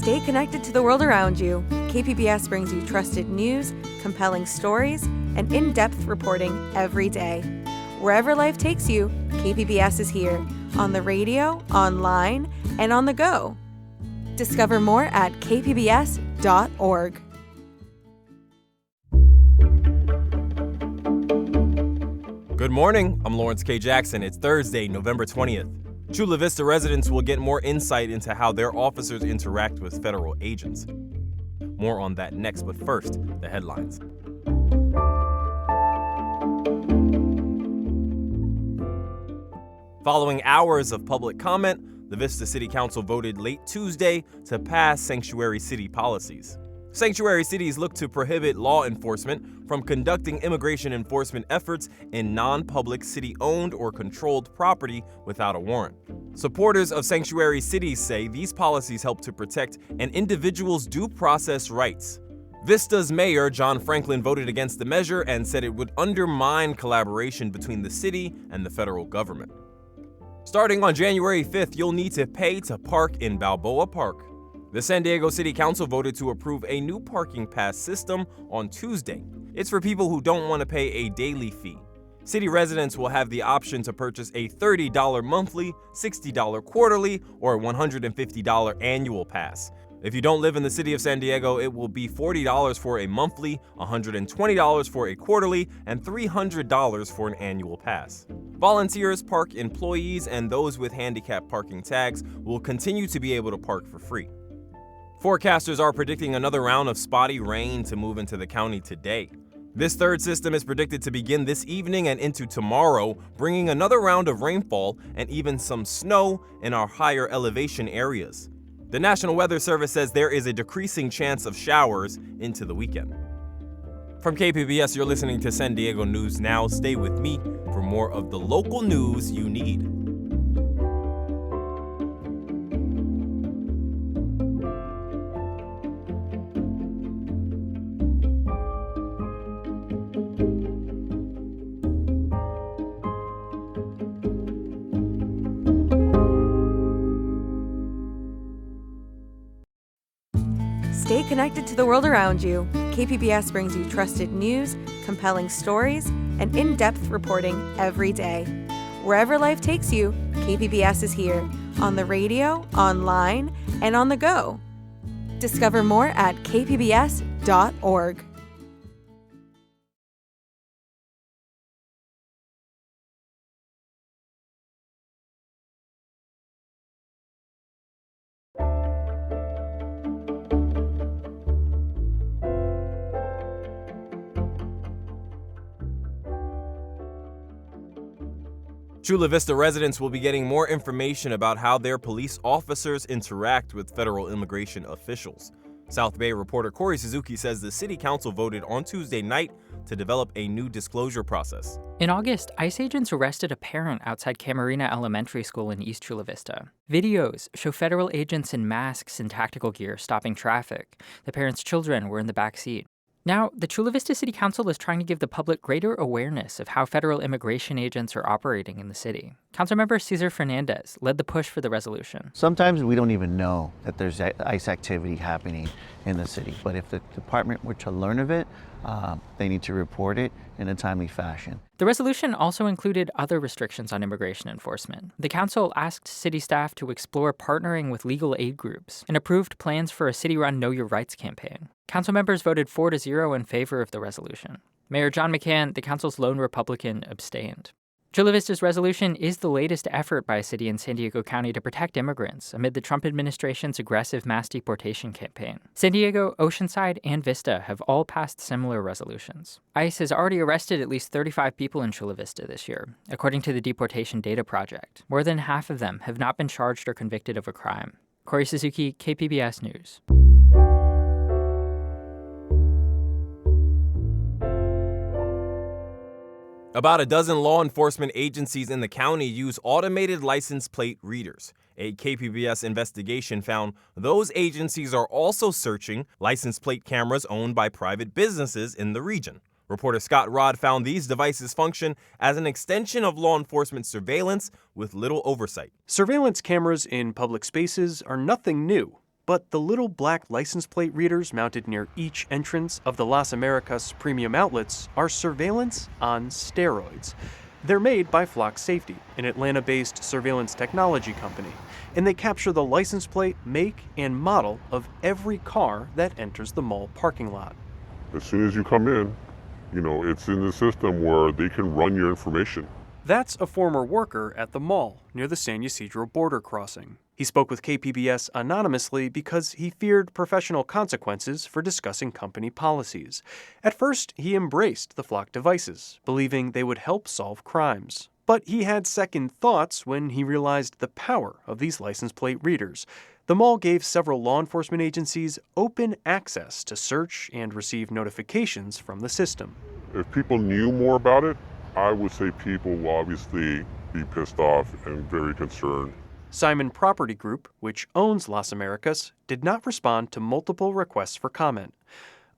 Stay connected to the world around you. KPBS brings you trusted news, compelling stories, and in-depth reporting every day. Wherever life takes you, KPBS is here, on the radio, online, and on the go. Discover more at kpbs.org. Good morning, I'm Lawrence K. Jackson. It's Thursday, November 20th. Chula Vista residents will get more insight into how their officers interact with federal agents. More on that next, but first, the headlines. Following hours of public comment, the Vista City Council voted late Tuesday to pass sanctuary city policies. Sanctuary cities look to prohibit law enforcement from conducting immigration enforcement efforts in non-public city-owned or controlled property without a warrant. Supporters of sanctuary cities say these policies help to protect an individual's due process rights. Vista's mayor, John Franklin, voted against the measure and said it would undermine collaboration between the city and the federal government. Starting on January 5th, you'll need to pay to park in Balboa Park. The San Diego City Council voted to approve a new parking pass system on Tuesday. It's for people who don't want to pay a daily fee. City residents will have the option to purchase a $30 monthly, $60 quarterly, or $150 annual pass. If you don't live in the city of San Diego, it will be $40 for a monthly, $120 for a quarterly, and $300 for an annual pass. Volunteers, park employees, and those with handicap parking tags will continue to be able to park for free. Forecasters are predicting another round of spotty rain to move into the county today. This third system is predicted to begin this evening and into tomorrow, bringing another round of rainfall and even some snow in our higher elevation areas. The National Weather Service says there is a decreasing chance of showers into the weekend. From KPBS, you're listening to San Diego News Now. Stay with me for more of the local news you need. Stay connected to the world around you. KPBS brings you trusted news, compelling stories, and in-depth reporting every day. Wherever life takes you, KPBS is here, on the radio, online, and on the go. Discover more at kpbs.org. Chula Vista residents will be getting more information about how their police officers interact with federal immigration officials. South Bay reporter Corey Suzuki says the city council voted on Tuesday night to develop a new disclosure process. In August, ICE agents arrested a parent outside Camarina Elementary School in East Chula Vista. Videos show federal agents in masks and tactical gear stopping traffic. The parent's children were in the back seat. Now, the Chula Vista City Council is trying to give the public greater awareness of how federal immigration agents are operating in the city. Councilmember Cesar Fernandez led the push for the resolution. Sometimes we don't even know that there's ICE activity happening in the city, but if the department were to learn of it, they need to report it in a timely fashion. The resolution also included other restrictions on immigration enforcement. The council asked city staff to explore partnering with legal aid groups and approved plans for a city-run Know Your Rights campaign. Council members voted 4-0 in favor of the resolution. Mayor John McCann, the council's lone Republican, abstained. Chula Vista's resolution is the latest effort by a city in San Diego County to protect immigrants amid the Trump administration's aggressive mass deportation campaign. San Diego, Oceanside, and Vista have all passed similar resolutions. ICE has already arrested at least 35 people in Chula Vista this year, according to the Deportation Data Project. More than half of them have not been charged or convicted of a crime. Corey Suzuki, KPBS News. About a dozen law enforcement agencies in the county use automated license plate readers. A KPBS investigation found those agencies are also searching license plate cameras owned by private businesses in the region. Reporter Scott Rodd found these devices function as an extension of law enforcement surveillance with little oversight. Surveillance cameras in public spaces are nothing new, but the little black license plate readers mounted near each entrance of the Las Americas premium outlets are surveillance on steroids. They're made by Flock Safety, an Atlanta-based surveillance technology company, and they capture the license plate, make, and model of every car that enters the mall parking lot. As soon as you come in, it's in the system where they can run your information. That's a former worker at the mall near the San Ysidro border crossing. He spoke with KPBS anonymously because he feared professional consequences for discussing company policies. At first, he embraced the Flock devices, believing they would help solve crimes. But he had second thoughts when he realized the power of these license plate readers. The mall gave several law enforcement agencies open access to search and receive notifications from the system. If people knew more about it, I would say people will obviously be pissed off and very concerned. Simon Property Group, which owns Las Americas, did not respond to multiple requests for comment.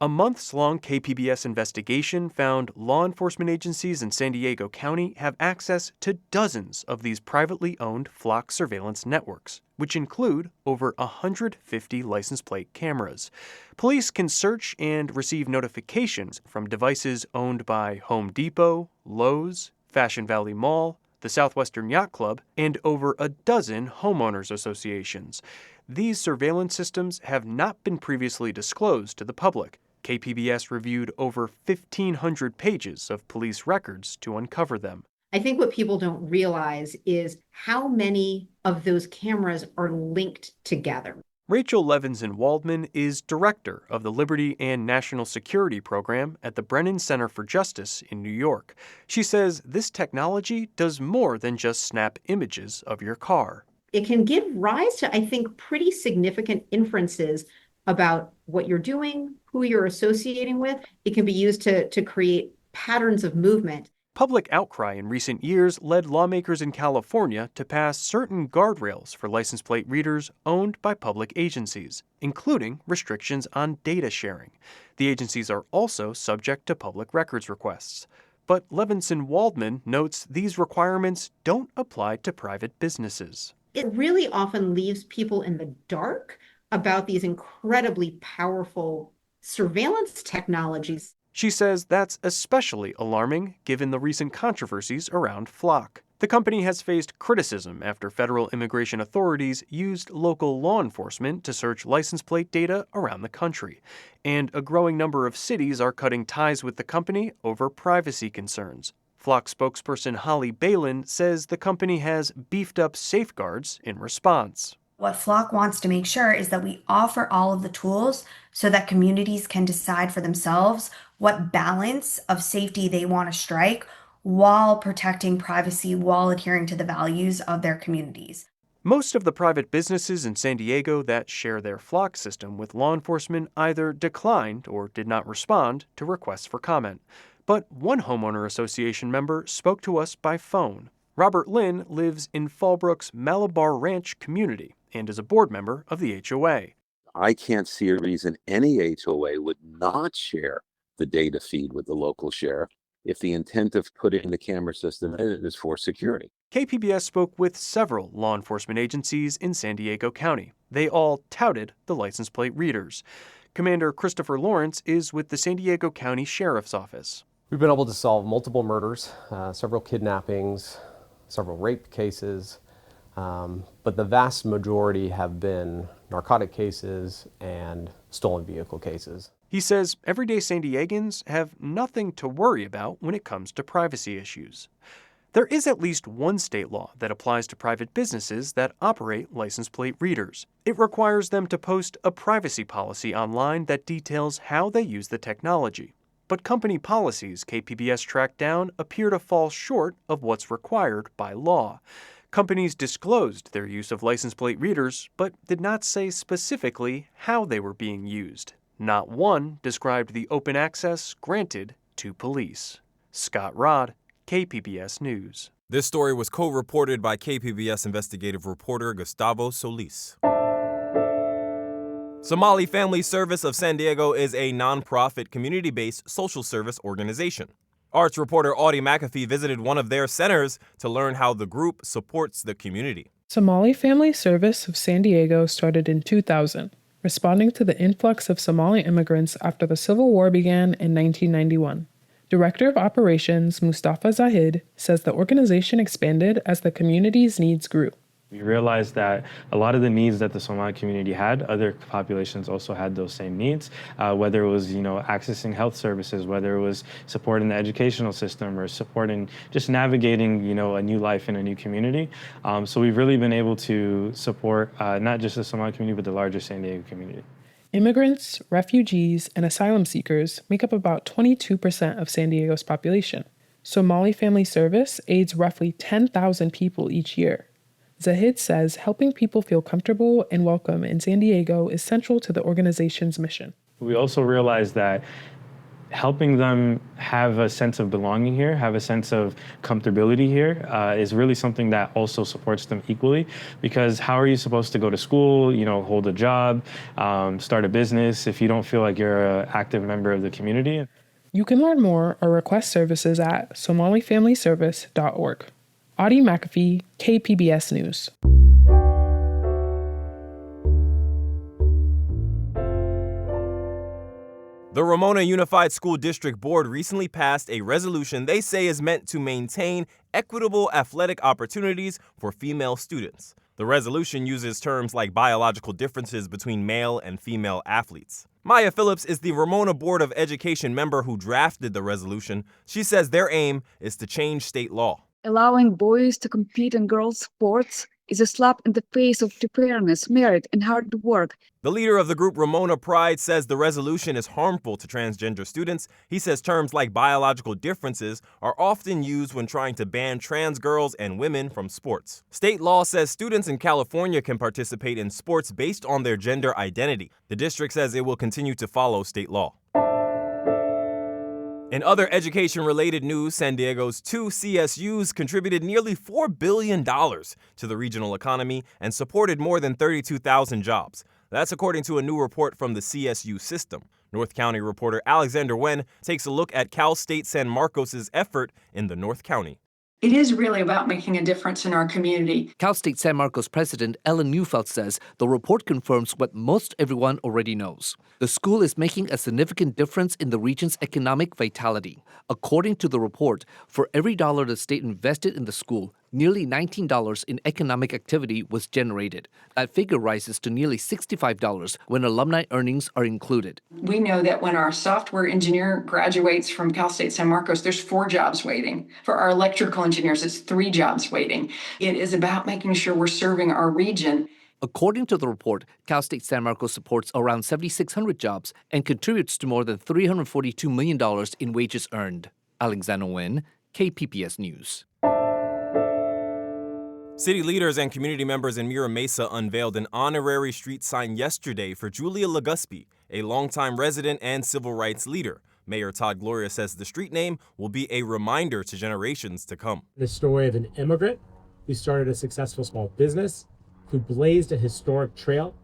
A months-long KPBS investigation found law enforcement agencies in San Diego County have access to dozens of these privately owned Flock surveillance networks, which include over 150 license plate cameras. Police can search and receive notifications from devices owned by Home Depot, Lowe's, Fashion Valley Mall, the Southwestern Yacht Club, and over a dozen homeowners associations. These surveillance systems have not been previously disclosed to the public. KPBS reviewed over 1,500 pages of police records to uncover them. I think what people don't realize is how many of those cameras are linked together. Rachel Levinson-Waldman is director of the Liberty and National Security Program at the Brennan Center for Justice in New York. She says this technology does more than just snap images of your car. It can give rise to, I think, pretty significant inferences about what you're doing, who you're associating with. It can be used to create patterns of movement. Public outcry in recent years led lawmakers in California to pass certain guardrails for license plate readers owned by public agencies, including restrictions on data sharing. The agencies are also subject to public records requests. But Levinson-Waldman notes these requirements don't apply to private businesses. It really often leaves people in the dark about these incredibly powerful surveillance technologies. She says that's especially alarming given the recent controversies around Flock. The company has faced criticism after federal immigration authorities used local law enforcement to search license plate data around the country, and a growing number of cities are cutting ties with the company over privacy concerns. Flock spokesperson Holly Balin says the company has beefed up safeguards in response. What Flock wants to make sure is that we offer all of the tools so that communities can decide for themselves what balance of safety they want to strike while protecting privacy, while adhering to the values of their communities. Most of the private businesses in San Diego that share their Flock system with law enforcement either declined or did not respond to requests for comment. But one homeowner association member spoke to us by phone. Robert Lynn lives in Fallbrook's Malabar Ranch community and is a board member of the HOA. I can't see a reason any HOA would not share the data feed with the local sheriff if the intent of putting the camera system in it is for security. KPBS spoke with several law enforcement agencies in San Diego County. They all touted the license plate readers. Commander Christopher Lawrence is with the San Diego County Sheriff's Office. We've been able to solve multiple murders, several kidnappings, several rape cases, but the vast majority have been narcotic cases and stolen vehicle cases. He says everyday San Diegans have nothing to worry about when it comes to privacy issues. There is at least one state law that applies to private businesses that operate license plate readers. It requires them to post a privacy policy online that details how they use the technology. But company policies KPBS tracked down appear to fall short of what's required by law. Companies disclosed their use of license plate readers, but did not say specifically how they were being used. Not one described the open access granted to police. Scott Rodd, KPBS News. This story was co-reported by KPBS investigative reporter Gustavo Solis. Somali Family Service of San Diego is a nonprofit, community-based social service organization. Arts reporter Audie McAfee visited one of their centers to learn how the group supports the community. Somali Family Service of San Diego started in 2000. responding to the influx of Somali immigrants after the Civil War began in 1991. Director of Operations Mustafa Zahid says the organization expanded as the community's needs grew. We realized that a lot of the needs that the Somali community had, other populations also had those same needs, whether it was, accessing health services, whether it was supporting the educational system or supporting just navigating, a new life in a new community. So we've really been able to support not just the Somali community, but the larger San Diego community. Immigrants, refugees, and asylum seekers make up about 22% of San Diego's population. Somali Family Service aids roughly 10,000 people each year. Zahid says helping people feel comfortable and welcome in San Diego is central to the organization's mission. We also realized that helping them have a sense of belonging here, have a sense of comfortability here, is really something that also supports them equally. Because how are you supposed to go to school, hold a job, start a business if you don't feel like you're an active member of the community? You can learn more or request services at somalifamilyservice.org. Audie McAfee, KPBS News. The Ramona Unified School District Board recently passed a resolution they say is meant to maintain equitable athletic opportunities for female students. The resolution uses terms like biological differences between male and female athletes. Maya Phillips is the Ramona Board of Education member who drafted the resolution. She says their aim is to change state law. Allowing boys to compete in girls' sports is a slap in the face of fairness, merit, and hard work. The leader of the group Ramona Pride says the resolution is harmful to transgender students. He says terms like biological differences are often used when trying to ban trans girls and women from sports. State law says students in California can participate in sports based on their gender identity. The district says it will continue to follow state law. In other education-related news, San Diego's 2 CSUs contributed nearly $4 billion to the regional economy and supported more than 32,000 jobs. That's according to a new report from the CSU system. North County reporter Alexander Wen takes a look at Cal State San Marcos' effort in the North County. It is really about making a difference in our community. Cal State San Marcos President Ellen Neufeld says the report confirms what most everyone already knows. The school is making a significant difference in the region's economic vitality. According to the report, for every dollar the state invested in the school, nearly $19 in economic activity was generated. That figure rises to nearly $65 when alumni earnings are included. We know that when our software engineer graduates from Cal State San Marcos, there's 4 jobs waiting. For our electrical engineers, it's 3 jobs waiting. It is about making sure we're serving our region. According to the report, Cal State San Marcos supports around 7,600 jobs and contributes to more than $342 million in wages earned. Alexander Wen, KPBS News. City leaders and community members in Mira Mesa unveiled an honorary street sign yesterday for Julia Leguspi, a longtime resident and civil rights leader. Mayor Todd Gloria says the street name will be a reminder to generations to come. The story of an immigrant who started a successful small business, who blazed a historic trail,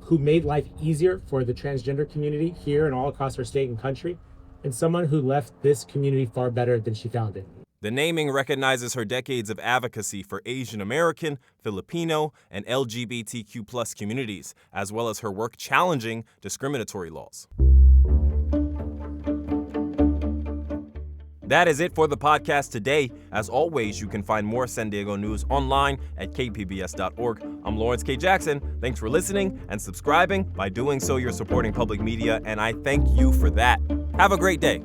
who made life easier for the transgender community here and all across our state and country, and someone who left this community far better than she found it. The naming recognizes her decades of advocacy for Asian American, Filipino, and LGBTQ+ communities, as well as her work challenging discriminatory laws. That is it for the podcast today. As always, you can find more San Diego news online at kpbs.org. I'm Lawrence K. Jackson. Thanks for listening and subscribing. By doing so, you're supporting public media, and I thank you for that. Have a great day.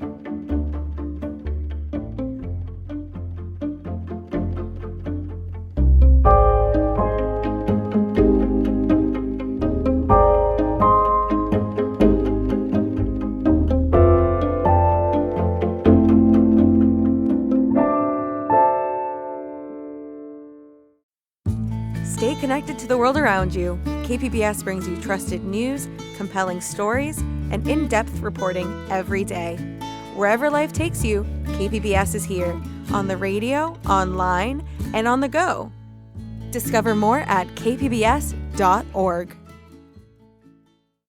Stay connected to the world around you. KPBS brings you trusted news, compelling stories, and in-depth reporting every day. Wherever life takes you, KPBS is here, on the radio, online, and on the go. Discover more at kpbs.org.